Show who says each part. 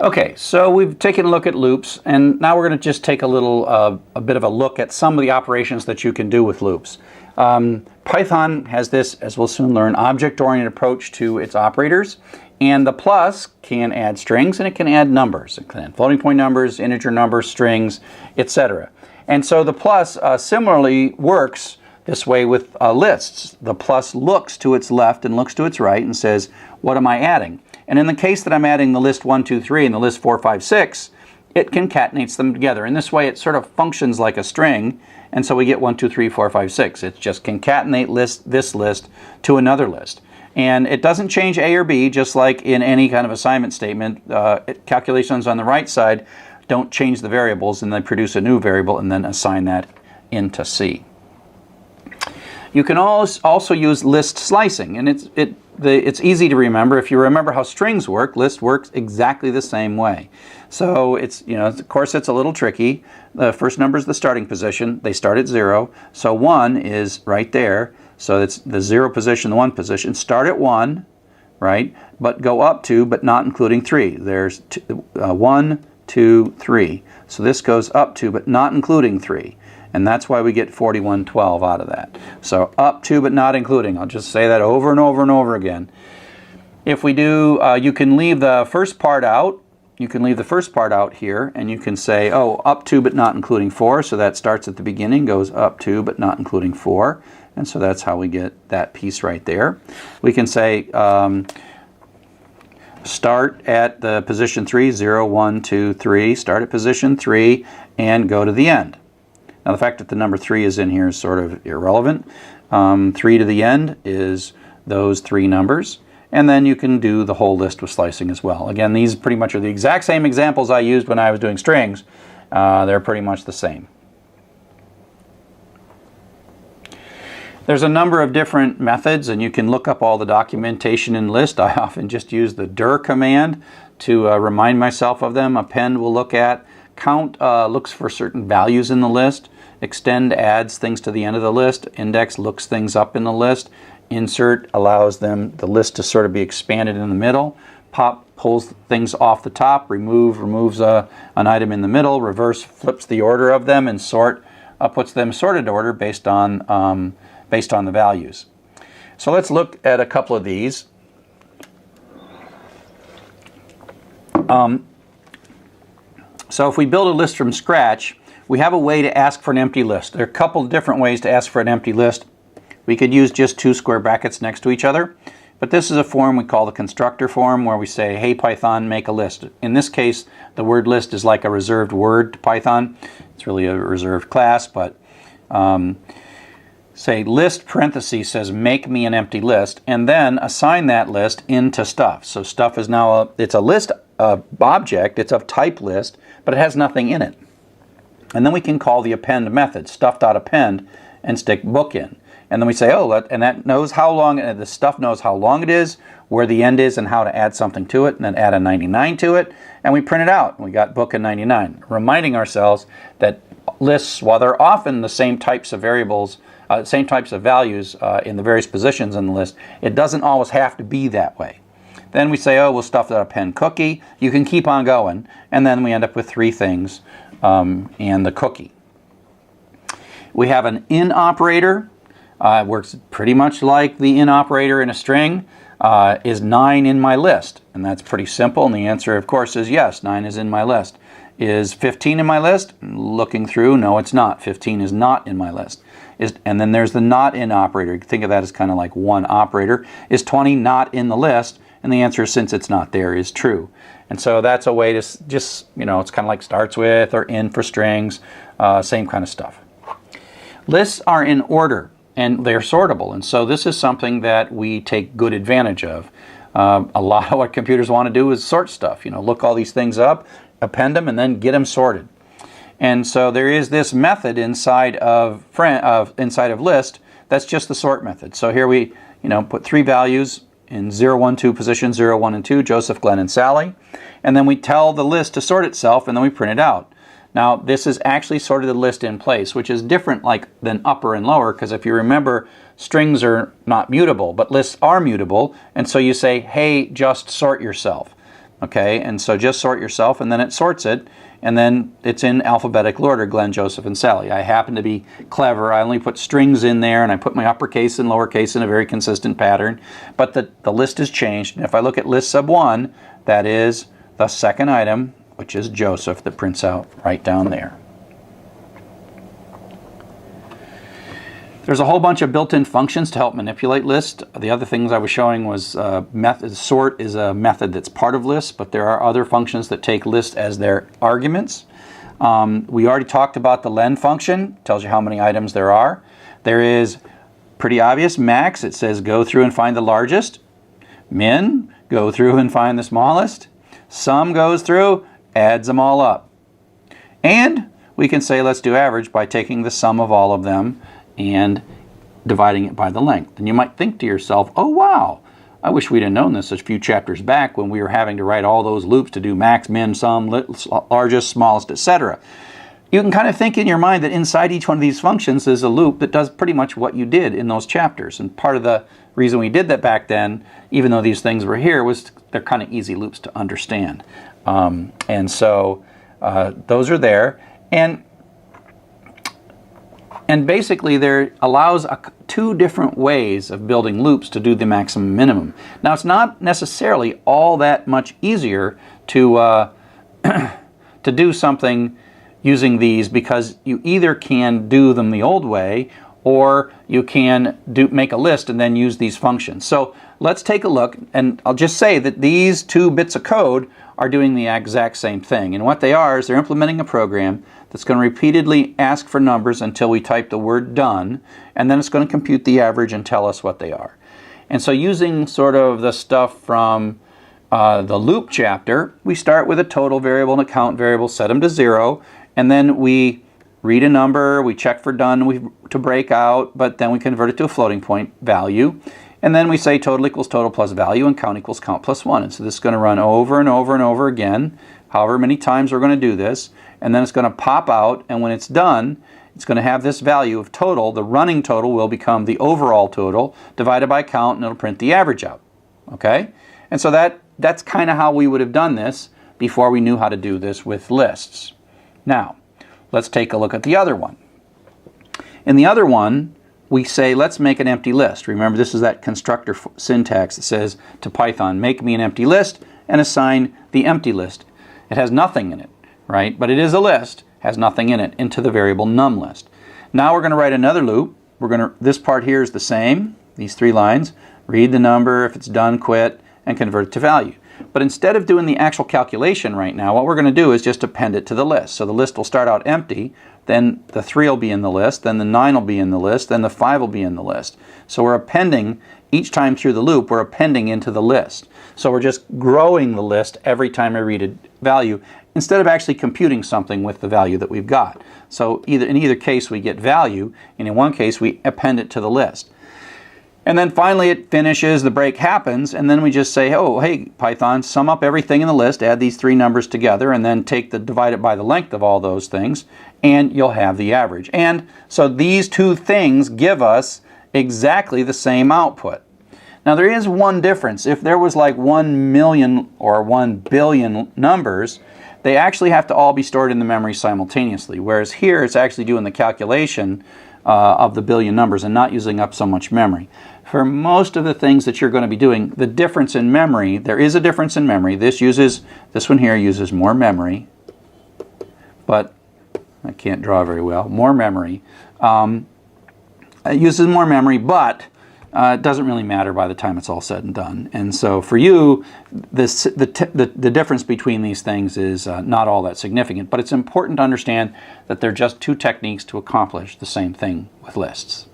Speaker 1: Okay, so we've taken a look at loops, and now we're going to just take a bit of a look at some of the operations that you can do with loops. Python has this, as we'll soon learn, object-oriented approach to its operators, and the plus can add strings and it can add numbers. It can add floating point numbers, integer numbers, strings, etc. And so the plus similarly works this way with lists. The plus looks to its left and looks to its right and says, what am I adding? And in the case that I'm adding the list 1, 2, 3 and the list 4, 5, 6, it concatenates them together. In this way, it sort of functions like a string, and so we get 1, 2, 3, 4, 5, 6. It's just concatenate this list to another list. And it doesn't change A or B, just like in any kind of assignment statement. Calculations on the right side don't change the variables, and they produce a new variable and then assign that into C. You can also use list slicing, and it's easy to remember. If you remember how strings work, list works exactly the same way. So it's, of course it's a little tricky. The first number is the starting position. They start at 0. So 1 is right there. So it's the 0 position, the 1 position. Start at 1, right? But go up to, but not including 3. There's 1, 2, 3. So this goes up to, but not including 3. And that's why we get 4112 out of that. So up to but not including. I'll just say that over and over and over again. If we do, you can leave the first part out. You can leave the first part out here, and you can say, oh, up to but not including 4. So that starts at the beginning, goes up to but not including 4. And so that's how we get that piece right there. We can say start at the position 3, 0, 1, 2, 3. Start at position 3 and go to the end. Now the fact that the number 3 is in here is sort of irrelevant. 3 to the end is those 3 numbers. And then you can do the whole list with slicing as well. Again, these pretty much are the exact same examples I used when I was doing strings. They're pretty much the same. There's a number of different methods, and you can look up all the documentation in list. I often just use the dir command to remind myself of them. Append will look at. Count looks for certain values in the list. Extend adds things to the end of the list. Index looks things up in the list. Insert allows the list to sort of be expanded in the middle. Pop pulls things off the top. Remove removes an item in the middle. Reverse flips the order of them, and sort puts them sorted order based on the values. So let's look at a couple of these. So if we build a list from scratch, we have a way to ask for an empty list. There are a couple of different ways to ask for an empty list. We could use just 2 square brackets next to each other, but this is a form we call the constructor form, where we say, hey Python, make a list. In this case, the word list is like a reserved word to Python. It's really a reserved class, but say list parentheses says make me an empty list, and then assign that list into stuff. So stuff is now it's a list object, it's of type list, but it has nothing in it. And then we can call the append method, stuff.append, and stick book in. And then we say, oh, and that knows how long, the stuff knows how long it is, where the end is, and how to add something to it, and then add a 99 to it, and we print it out, and we got book and 99, reminding ourselves that lists, while they're often the same types of variables, same types of values in the various positions in the list, it doesn't always have to be that way. Then we say, oh, we'll stuff that append cookie. You can keep on going, and then we end up with 3 things and the cookie. We have an in operator. It works pretty much like the in operator in a string. Is 9 in my list? And that's pretty simple, and the answer, of course, is yes, 9 is in my list. Is 15 in my list? Looking through, no, it's not. 15 is not in my list. And then there's the not in operator. You can think of that as kind of like one operator. Is 20 not in the list? And the answer, since it's not there, is true. And so that's a way to just, it's kind of like starts with or in for strings, same kind of stuff. Lists are in order, and they're sortable. And so this is something that we take good advantage of. A lot of what computers want to do is sort stuff. Look all these things up, append them, and then get them sorted. And so there is this method inside of list that's just the sort method. So here we put 3 values in 0, 1, 2 position, 0, 1, and 2, Joseph, Glenn, and Sally. And then we tell the list to sort itself, and then we print it out. Now this is actually sorted the list in place, which is different than upper and lower, because if you remember, strings are not mutable, but lists are mutable, and so you say, hey, just sort yourself. Okay, and so just sort yourself, and then it sorts it, and then it's in alphabetical order, Glenn, Joseph, and Sally. I happen to be clever. I only put strings in there, and I put my uppercase and lowercase in a very consistent pattern, but the list has changed. And if I look at list sub 1, that is the second item, which is Joseph, that prints out right down there. There's a whole bunch of built-in functions to help manipulate lists. The other things I was showing was sort is a method that's part of lists, but there are other functions that take lists as their arguments. We already talked about the len function, tells you how many items there are. There is pretty obvious max, it says go through and find the largest. Min, go through and find the smallest. Sum goes through, adds them all up. And we can say let's do average by taking the sum of all of them and dividing it by the length. And you might think to yourself, oh wow, I wish we'd have known this a few chapters back when we were having to write all those loops to do max, min, sum, largest, smallest, etc. You can kind of think in your mind that inside each one of these functions is a loop that does pretty much what you did in those chapters. And part of the reason we did that back then, even though these things were here, was they're kind of easy loops to understand. And so those are there. And basically there allows two different ways of building loops to do the maximum minimum. Now it's not necessarily all that much easier to to do something using these, because you either can do them the old way or you can make a list and then use these functions. So let's take a look, and I'll just say that these two bits of code are doing the exact same thing. And what they are is they're implementing a program that's going to repeatedly ask for numbers until we type the word done, and then it's going to compute the average and tell us what they are. And so using sort of the stuff from the loop chapter, we start with a total variable and a count variable, set them to 0, and then we read a number, we check for done to break out, but then we convert it to a floating point value. And then we say total equals total plus value and count equals count plus 1. And so this is going to run over and over and over again, however many times we're going to do this. And then it's going to pop out, and when it's done, it's going to have this value of total. The running total will become the overall total divided by count, and it'll print the average out. Okay? And so that's kind of how we would have done this before we knew how to do this with lists. Now, let's take a look at the other one. In the other one, we say, let's make an empty list. Remember, this is that constructor syntax that says to Python, make me an empty list and assign the empty list. It has nothing in it, right? But it is a list, has nothing in it, into the variable num list. Now we're going to write another loop. This part here is the same, these 3 lines. Read the number, if it's done, quit, and convert it to value. But instead of doing the actual calculation right now, what we're going to do is just append it to the list. So the list will start out empty, then the 3 will be in the list, then the 9 will be in the list, then the 5 will be in the list. So we're appending, each time through the loop, we're appending into the list. So we're just growing the list every time I read a value, instead of actually computing something with the value that we've got. So in either case we get value, and in one case we append it to the list. And then finally it finishes, the break happens, and then we just say, oh, hey, Python, sum up everything in the list, add these 3 numbers together, and then divide it by the length of all those things, and you'll have the average. And so these 2 things give us exactly the same output. Now there is one difference. If there was like 1 million or 1 billion numbers, they actually have to all be stored in the memory simultaneously, whereas here it's actually doing the calculation of the billion numbers and not using up so much memory. For most of the things that you're going to be doing, the difference in memory, there is a difference in memory. This one here uses more memory, but I can't draw very well. More memory. It uses more memory, but it doesn't really matter by the time it's all said and done. And so for you, the difference between these things is not all that significant, but it's important to understand that they're just 2 techniques to accomplish the same thing with lists.